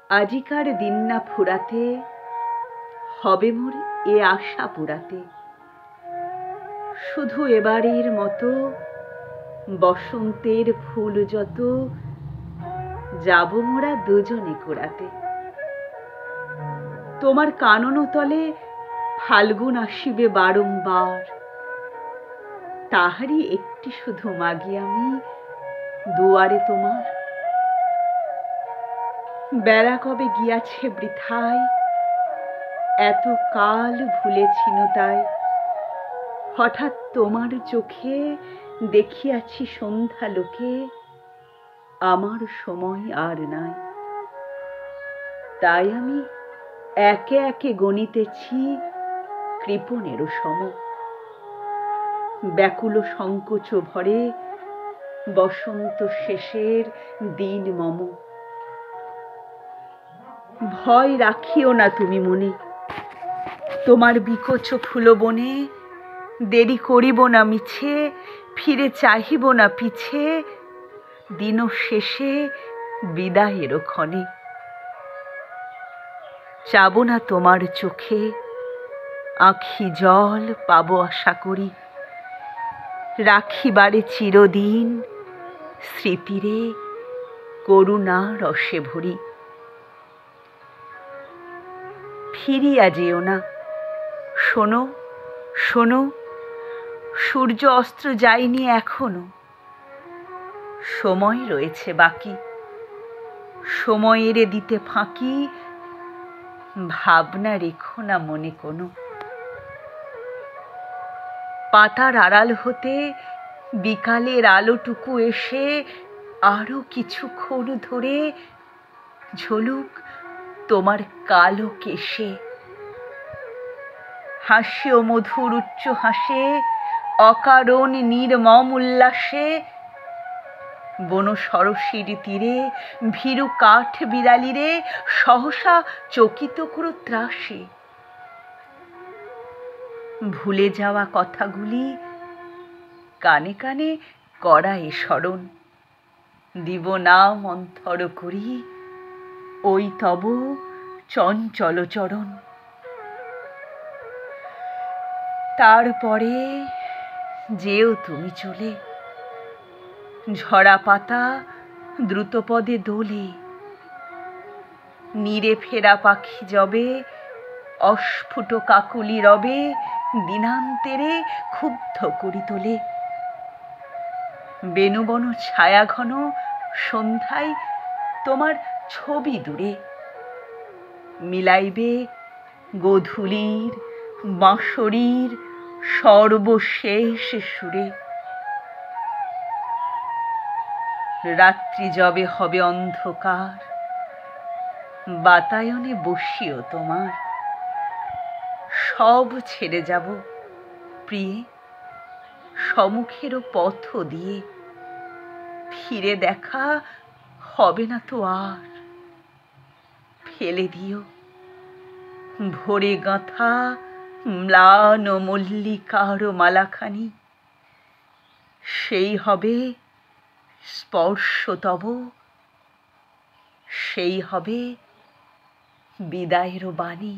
আজিকার দিন না ফুরাতে, হবে মোর এ আশা পুরাতে। শুধু এবারের মতো বসন্তের ফুল যত, যাব মোরা দুজনে কুড়াতে। তোমার কানন তলে ফাল্গুন আসিবে বারংবার, তাহারই একটি শুধু মাগি আমি দুয়ারে তোমার। বেলা কবে গিয়াছে বৃথায়, এত কাল ভুলেছিনু তাই। হঠাৎ তোমার চোখে দেখিয়াছি সন্ধ্যা লোকে, আমার সময় আর নাই। তাই আমি একে একে গণিতেছি কৃপণেরও সম। ব্যাকুল সংকোচ ভরে বসন্ত শেষের দিন মম। ভয় রাখিও না তুমি মনে, তোমার বিকচ ফুলবনে দেরি করিব না মিছে, ফিরে চাহিব না পিছে দিন শেষে বিদায়ের ক্ষণে। চাব না তোমার চোখে আঁখি জল পাবো আশা করি, রাখিবারে চিরদিন স্মৃতিরে করুণা রসে ভরি। ফিরিয়া যেও না, শোনো শোনো, সূর্য অস্ত যায়নি এখনো। সময় রয়েছে বাকি, সময়ের দিতে ফাঁকি, ভাবনা রেখো না মনে কোনো। পাতার আড়াল হতে বিকালের আলোটুকু এসে আরো কিছুক্ষণ ধরে ঝলুক তোমার কালো কেশে। হাসি ও মধুর উচ্চ হাসে অকারণ নির্মম উল্লাসে, বন সরসীর তীরে ভীরু কাঠ বিড়ালিরে সহসা চকিত করো ত্রাসে। ভুলে যাওয়া কথাগুলি কানে কানে করা এ স্মরণ, দিব না মন্থর করি ওই তব চঞ্চল চরণ। তারপরে যেও তুমি চলে, ঝরা পাতা দ্রুতপদে দোলে। নীরে ফেরা পাখি যবে অস্ফুট কাকুলি রবে দিনান্তেরে ক্ষুব্ধ করি তোলে। বেণুবন ছায়া ঘন সন্ধ্যায় তোমার ছবি দূরে, মিলাইবে গোধূলির বাঁশরীর সর্বশেষ সুরে। রাত্রি যবে হবে অন্ধকার, বাতায়নে বসিও তোমার। সব ছেড়ে যাব প্রিয়ে সম্মুখেরও পথ দিয়ে, ফিরে দেখা হবে না তো আর। ফেলে দিও ভোরে গাঁথা ম্লান মল্লিকার মালাখানি, সেই হবে স্পর্শ তব, সেই হবে বিদায়ের বাণী।